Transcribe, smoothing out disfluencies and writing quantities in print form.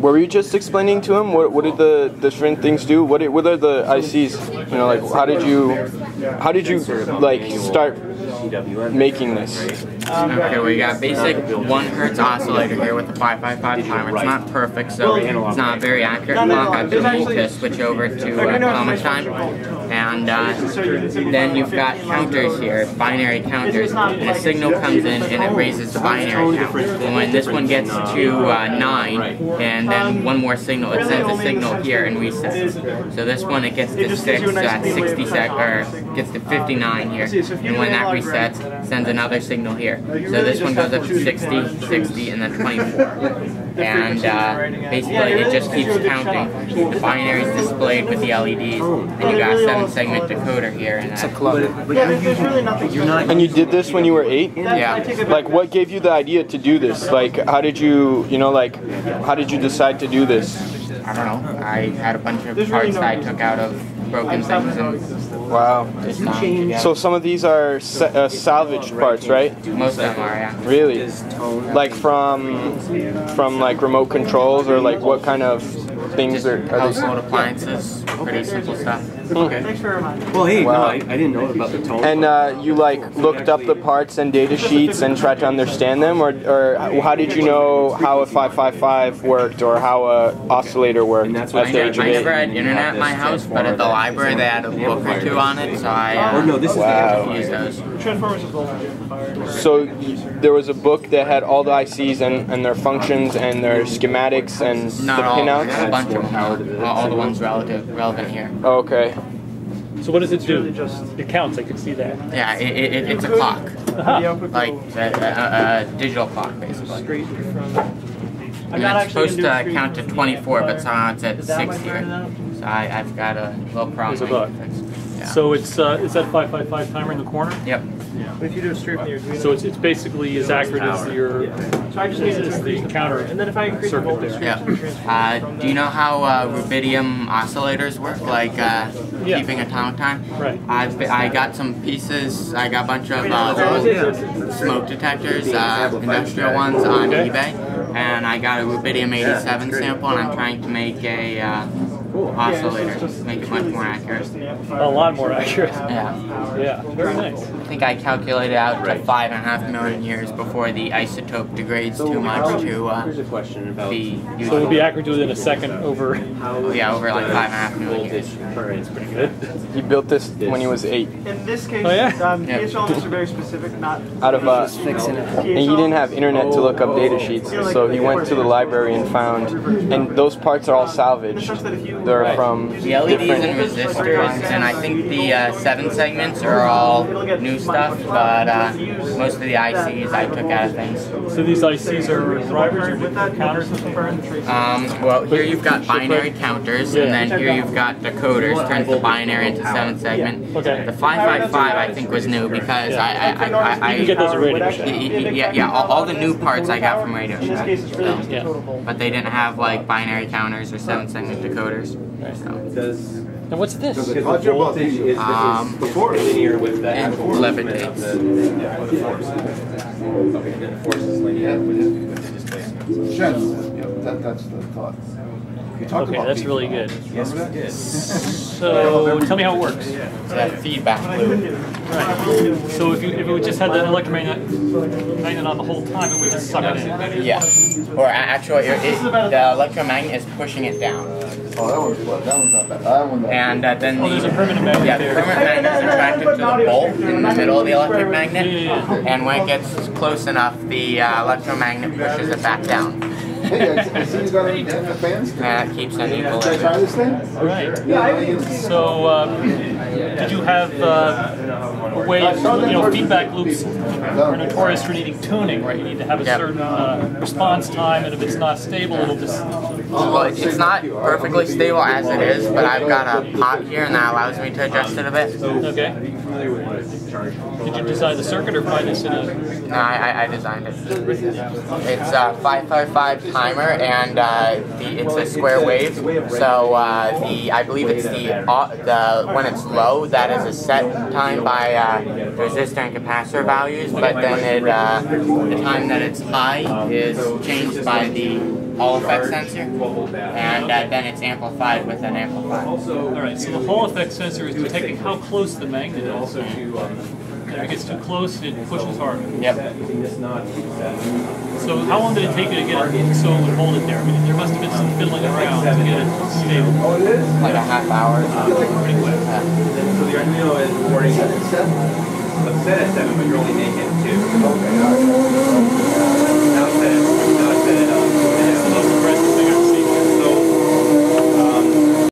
What were you just explaining to him? What did the different things do? What are the ICs? You know, like how did you like start making this? Okay, we got basic 1 Hz oscillator here with a 555 timer. It's not perfect, so it's not very accurate clock. I've been able to switch over to atomic time. And then you've got counters here, binary counters, and a signal comes in and it raises the binary count. And when this one gets to 9, and then one more signal, it sends a signal here and resets. So this one, it gets to 6, so that's 60 or gets to 59 here. And when that resets, sends another signal here. So this one goes up to 60, 60, and then 24. And basically it just keeps counting. The binary is displayed with the LEDs, and you got a 7-segment decoder here. And it's a club. And you did this when you were 8? Yeah. Like, what gave you the idea to do this? Like, how did you, how did you decide to do this? I don't know. I had a bunch of parts that I took out of broken things and wow. So some of these are salvaged parts, right? Most of them are, yeah. Really? Like from like remote controls, or like what kind of things are household appliances, pretty simple stuff. Okay. Well, hey, wow. No, I didn't know about the tone. And you like looked up the parts and data sheets and tried to understand them, or how did you know how a 555 worked or how a oscillator worked? And that's what I never had internet at my house, but at the library they had a book or two on it, so I used those. So there was a book that had all the ICs and their functions and their schematics and not the pinouts? A bunch of them, all the ones relevant here. Okay. So what does it do? It counts, I can see that. Yeah, it's a clock. Like a digital clock, basically. And it's supposed to count to 24, but somehow it's at 6 here. So I've got a little problem I need to fix. Yeah. So it's is that 555 timer in the corner? Yep. Yeah. But if you do a straight from your so it's basically as accurate as your so I just need the counter. And then if I increase the voltage, yeah. Do you know how rubidium oscillators work? Like keeping atomic time? Right. I got some pieces. I got a bunch of smoke detectors, industrial ones on eBay, and I got a rubidium 87 sample, and I'm trying to make a oscillator, make it much more accurate. A lot more accurate. Yeah. Yeah, very nice. I think I calculated out to 5.5 million years before the isotope degrades too much to be useful. So it would be accurate to within a second over... Yeah, over like 5.5 million years. That's pretty good. He built this when he was 8. In this case, PHL is very specific, not... Out of and he didn't have internet to look up data sheets, so he went to the library and found, and those parts are all salvaged. They're from the LEDs and resistors, and I think the 7 segments are all new stuff, but most of the ICs I took out of things. So these ICs are drivers or counters? Well, here you've got binary counters, and then here you've got decoders, turns the binary into 7 segment. Okay. The 555 I think was new because I you get those at Radio Shack. Yeah, all the new parts I got from Radio Shack. So. Yeah. But they didn't have like binary counters or 7 segment decoders. So. And what's this? Before linear with the it levitates. Okay, then the force is linear with the displacement. That's the thought. Okay, that's really good. Yes, we did. So tell me how it works. It's that feedback loop. Right. So if it would just had the electromagnet on the whole time, it would just suck it in. Yeah. Or actually, the electromagnet is pushing it down. Oh, that one's not bad. That one. And then there's a permanent magnet. Yeah, the permanent magnet is attracted to the bolt in the middle of the electric magnet, and when it gets close enough, the electromagnet pushes it back down. Hey, I see you got the fans. And that keeps an Try equilibrium. this thing? All right. So, did you have a way of, feedback loops are notorious for needing tuning, right? You need to have a certain response time, and if it's not stable, it'll just... Well, it's not perfectly stable as it is, but I've got a pot here, and that allows me to adjust it a bit. Okay. Did you design the circuit or find this in a... No, I designed it. It's a 555 timer, and it's a square wave. So I believe it's the when it's low, that is a set time by resistor and capacitor values. But then the time that it's high is changed by the Hall effect sensor, and then it's amplified with an amplifier. Alright, so the Hall effect sensor is detecting how close the magnet is. And if it gets too close, it pushes harder. Yep. So how long did it take you to get it so it would hold it there? I mean, there must have been some fiddling around to get it stable. Like a half hour. Pretty quick. So the Arduino is recording a set at 7, but you're only making 2.